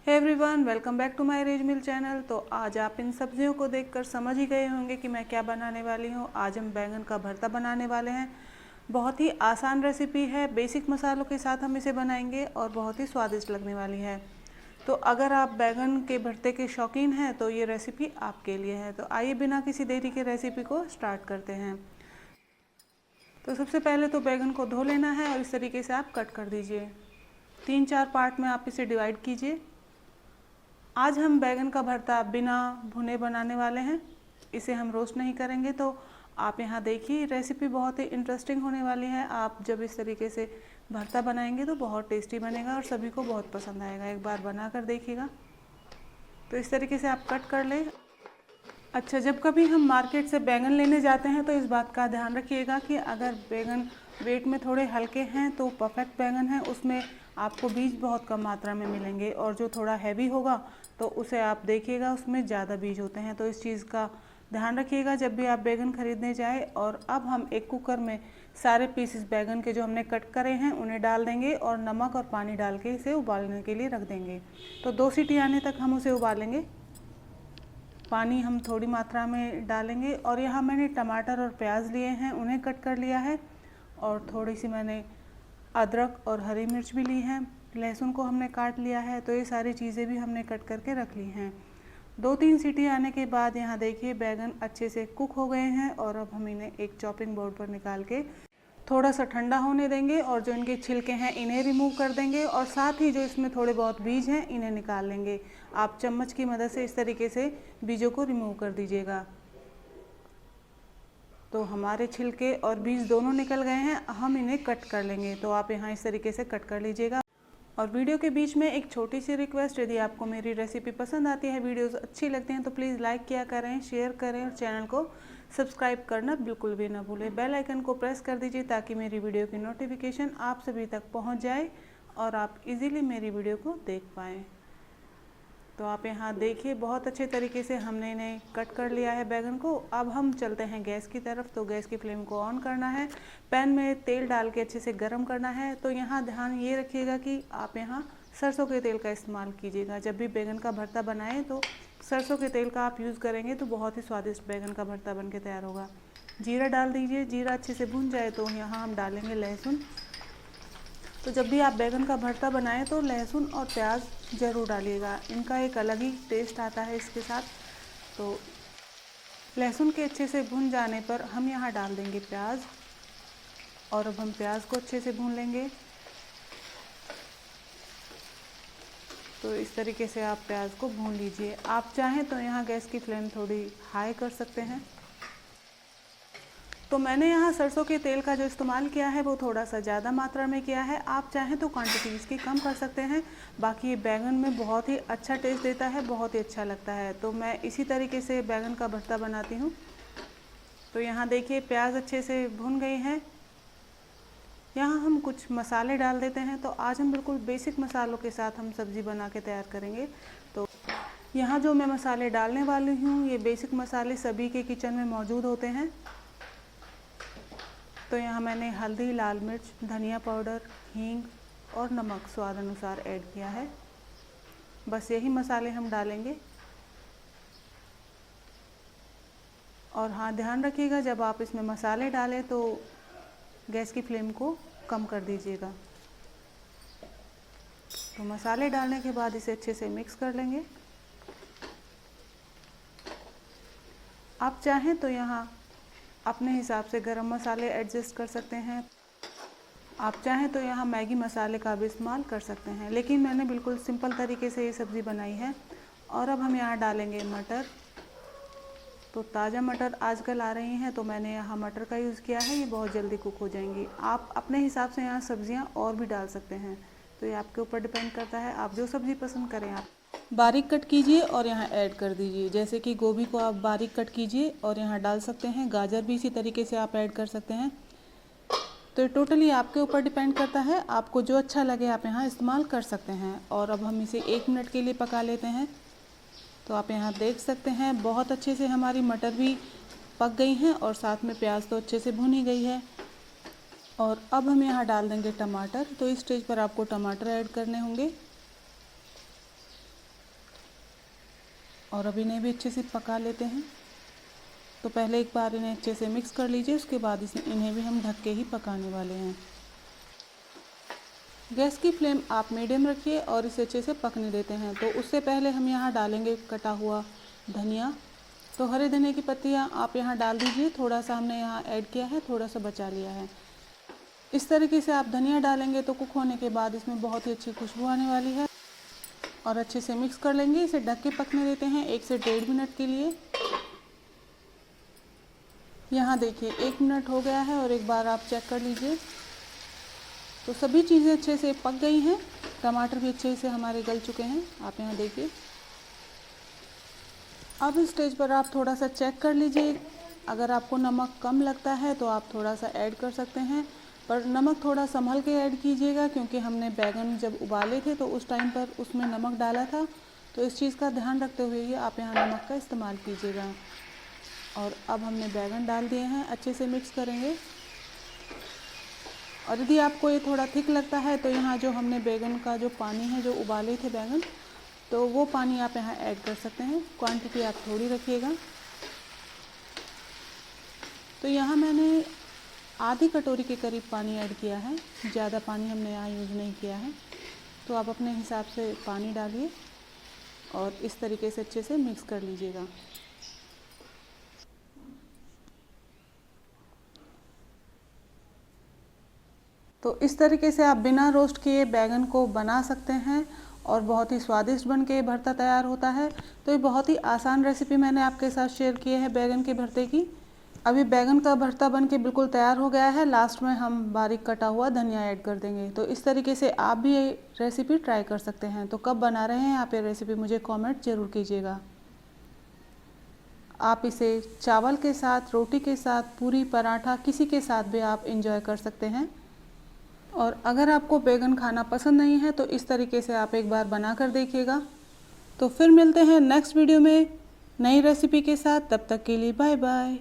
Hey everyone, welcome back to my रेज मिल channel. तो आज आप इन सब्जियों को देखकर समझ ही गए होंगे कि मैं क्या बनाने वाली हूँ। आज हम बैंगन का भरता बनाने वाले हैं। बहुत ही आसान रेसिपी है, बेसिक मसालों के साथ हम इसे बनाएंगे और बहुत ही स्वादिष्ट लगने वाली है। तो अगर आप बैंगन के भरते के शौकीन हैं तो ये रेसिपी आपके लिए है। तो आइए बिना किसी देरी के रेसिपी को स्टार्ट करते हैं। तो सबसे पहले तो बैंगन को धो लेना है और इस तरीके से आप कट कर दीजिए। 3-4 पार्ट में आप इसे डिवाइड कीजिए। आज हम बैंगन का भरता बिना भुने बनाने वाले हैं, इसे हम रोस्ट नहीं करेंगे। तो आप यहाँ देखिए, रेसिपी बहुत ही इंटरेस्टिंग होने वाली है। आप जब इस तरीके से भरता बनाएंगे तो बहुत टेस्टी बनेगा और सभी को बहुत पसंद आएगा। एक बार बना कर देखिएगा। तो इस तरीके से आप कट कर लें। अच्छा, जब कभी हम मार्केट से बैंगन लेने जाते हैं तो इस बात का ध्यान रखिएगा कि अगर बैंगन वेट में थोड़े हल्के हैं तो परफेक्ट बैंगन है, उसमें आपको बीज बहुत कम मात्रा में मिलेंगे। और जो थोड़ा हैवी होगा तो उसे आप देखिएगा, उसमें ज़्यादा बीज होते हैं। तो इस चीज़ का ध्यान रखिएगा जब भी आप बैंगन खरीदने जाए। और अब हम एक कुकर में सारे पीसेस बैंगन के जो हमने कट करे हैं उन्हें डाल देंगे और नमक और पानी डाल के इसे उबालने के लिए रख देंगे। तो 2 सीटी आने तक हम उसे उबालेंगे। पानी हम थोड़ी मात्रा में डालेंगे। और यहाँ मैंने टमाटर और प्याज लिए हैं, उन्हें कट कर लिया है। और थोड़ी सी मैंने अदरक और हरी मिर्च भी ली है। लहसुन को हमने काट लिया है। तो ये सारी चीज़ें भी हमने कट करके रख ली हैं। 2-3 सीटी आने के बाद यहाँ देखिए बैंगन अच्छे से कुक हो गए हैं। और अब हम इन्हें एक चॉपिंग बोर्ड पर निकाल के थोड़ा सा ठंडा होने देंगे और जो इनके छिलके हैं इन्हें रिमूव कर देंगे। और साथ ही जो इसमें थोड़े बहुत बीज हैं इन्हें निकाल लेंगे। आप चम्मच की मदद से इस तरीके से बीजों को रिमूव कर दीजिएगा। तो हमारे छिलके और बीज दोनों निकल गए हैं। हम इन्हें कट कर लेंगे। तो आप यहाँ इस तरीके से कट कर लीजिएगा। और वीडियो के बीच में एक छोटी सी रिक्वेस्ट, यदि आपको मेरी रेसिपी पसंद आती है, वीडियोस अच्छी लगती हैं तो प्लीज़ लाइक किया करें, शेयर करें और चैनल को सब्सक्राइब करना बिल्कुल भी ना भूलें। बेल आइकन को प्रेस कर दीजिए ताकि मेरी वीडियो की नोटिफिकेशन आप सभी तक पहुंच जाए और आप इजीली मेरी वीडियो को देख पाएँ। तो आप यहाँ देखिए, बहुत अच्छे तरीके से हमने इन्हें कट कर लिया है बैंगन को। अब हम चलते हैं गैस की तरफ। तो गैस की फ्लेम को ऑन करना है, पैन में तेल डाल के अच्छे से गर्म करना है। तो यहाँ ध्यान ये रखिएगा कि आप यहाँ सरसों के तेल का इस्तेमाल कीजिएगा। जब भी बैंगन का भरता बनाएं तो सरसों के तेल का आप यूज़ करेंगे तो बहुत ही स्वादिष्ट बैंगन का भरता बन के तैयार होगा। जीरा डाल दीजिए। जीरा अच्छे से भुन जाए तो यहाँ हम डालेंगे लहसुन। तो जब भी आप बैंगन का भरता बनाएं तो लहसुन और प्याज ज़रूर डालिएगा, इनका एक अलग ही टेस्ट आता है इसके साथ। तो लहसुन के अच्छे से भुन जाने पर हम यहाँ डाल देंगे प्याज। और अब हम प्याज को अच्छे से भून लेंगे। तो इस तरीके से आप प्याज को भून लीजिए। आप चाहें तो यहाँ गैस की फ्लेम थोड़ी हाई कर सकते हैं। तो मैंने यहाँ सरसों के तेल का जो इस्तेमाल किया है वो थोड़ा सा ज़्यादा मात्रा में किया है। आप चाहें तो क्वांटिटी इसकी कम कर सकते हैं। बाकी ये बैंगन में बहुत ही अच्छा टेस्ट देता है, बहुत ही अच्छा लगता है। तो मैं इसी तरीके से बैंगन का भरता बनाती हूँ। तो यहाँ देखिए प्याज अच्छे से भुन गई हैं। यहाँ हम कुछ मसाले डाल देते हैं। तो आज हम बिल्कुल बेसिक मसालों के साथ हम सब्ज़ी बना के तैयार करेंगे। तो यहाँ जो मैं मसाले डालने वाली हूँ, ये बेसिक मसाले सभी के किचन में मौजूद होते हैं। तो यहाँ मैंने हल्दी, लाल मिर्च, धनिया पाउडर, हींग और नमक स्वाद अनुसार ऐड किया है। बस यही मसाले हम डालेंगे। और हाँ, ध्यान रखिएगा जब आप इसमें मसाले डालें तो गैस की फ्लेम को कम कर दीजिएगा। तो मसाले डालने के बाद इसे अच्छे से मिक्स कर लेंगे। आप चाहें तो यहाँ अपने हिसाब से गरम मसाले एडजस्ट कर सकते हैं। आप चाहें तो यहाँ मैगी मसाले का भी इस्तेमाल कर सकते हैं, लेकिन मैंने बिल्कुल सिंपल तरीके से ये सब्ज़ी बनाई है। और अब हम यहाँ डालेंगे मटर। तो ताज़ा मटर आजकल आ रही हैं तो मैंने यहाँ मटर का यूज़ किया है, ये बहुत जल्दी कुक हो जाएंगी। आप अपने हिसाब से यहाँ सब्ज़ियाँ और भी डाल सकते हैं। तो ये आपके ऊपर डिपेंड करता है, आप जो सब्ज़ी पसंद करें आप बारीक कट कीजिए और यहाँ ऐड कर दीजिए। जैसे कि गोभी को आप बारीक कट कीजिए और यहाँ डाल सकते हैं। गाजर भी इसी तरीके से आप ऐड कर सकते हैं। तो ये टोटली आपके ऊपर डिपेंड करता है, आपको जो अच्छा लगे आप यहाँ इस्तेमाल कर सकते हैं। और अब हम इसे 1 मिनट के लिए पका लेते हैं। तो आप यहाँ देख सकते हैं बहुत अच्छे से हमारी मटर भी पक गई हैं और साथ में प्याज तो अच्छे से भुनी गई है। और अब हम यहाँ डाल देंगे टमाटर। तो इस स्टेज पर आपको टमाटर ऐड करने होंगे। और अब इन्हें भी अच्छे से पका लेते हैं। तो पहले एक बार इन्हें अच्छे से मिक्स कर लीजिए, उसके बाद इन्हें भी हम ढक के ही पकाने वाले हैं। गैस की फ्लेम आप मीडियम रखिए और इसे अच्छे से पकने देते हैं। तो उससे पहले हम यहाँ डालेंगे कटा हुआ धनिया। तो हरे धनिया की पत्तियाँ आप यहाँ डाल दीजिए, थोड़ा सा हमने यहाँ ऐड किया है, थोड़ा सा बचा लिया है। इस तरीके से आप धनिया डालेंगे तो कुक होने के बाद इसमें बहुत ही अच्छी खुशबू आने वाली है। और अच्छे से मिक्स कर लेंगे, इसे ढक के पकने देते हैं 1 से 1.5 मिनट के लिए। यहाँ देखिए 1 मिनट हो गया है और एक बार आप चेक कर लीजिए। तो सभी चीज़ें अच्छे से पक गई हैं, टमाटर भी अच्छे से हमारे गल चुके हैं, आप यहाँ देखिए। अब इस स्टेज पर आप थोड़ा सा चेक कर लीजिए, अगर आपको नमक कम लगता है तो आप थोड़ा सा ऐड कर सकते हैं, पर नमक थोड़ा संभल के ऐड कीजिएगा क्योंकि हमने बैगन जब उबाले थे तो उस टाइम पर उसमें नमक डाला था। तो इस चीज़ का ध्यान रखते हुए ही आप यहाँ नमक का इस्तेमाल कीजिएगा। और अब हमने बैगन डाल दिए हैं, अच्छे से मिक्स करेंगे। और यदि आपको ये थोड़ा थिक लगता है तो यहाँ जो हमने बैगन का जो पानी है, जो उबाले थे बैगन, तो वो पानी आप यहाँ ऐड कर सकते हैं। क्वांटिटी आप थोड़ी रखिएगा। तो यहाँ मैंने आधी कटोरी के करीब पानी ऐड किया है, ज़्यादा पानी हमने यहाँ यूज़ नहीं किया है। तो आप अपने हिसाब से पानी डालिए और इस तरीके से अच्छे से मिक्स कर लीजिएगा। तो इस तरीके से आप बिना रोस्ट किए बैगन को बना सकते हैं और बहुत ही स्वादिष्ट बन के भरता तैयार होता है। तो ये बहुत ही आसान रेसिपी मैंने आपके साथ शेयर की है बैगन के भरते की। अभी बैगन का भरता बन के बिल्कुल तैयार हो गया है, लास्ट में हम बारीक कटा हुआ धनिया ऐड कर देंगे। तो इस तरीके से आप भी ये रेसिपी ट्राई कर सकते हैं। तो कब बना रहे हैं आप ये रेसिपी, मुझे कमेंट ज़रूर कीजिएगा। आप इसे चावल के साथ, रोटी के साथ, पूरी, पराठा, किसी के साथ भी आप इंजॉय कर सकते हैं। और अगर आपको बैगन खाना पसंद नहीं है तो इस तरीके से आप एक बार बना कर देखिएगा। तो फिर मिलते हैं नेक्स्ट वीडियो में नई रेसिपी के साथ, तब तक के लिए बाय बाय।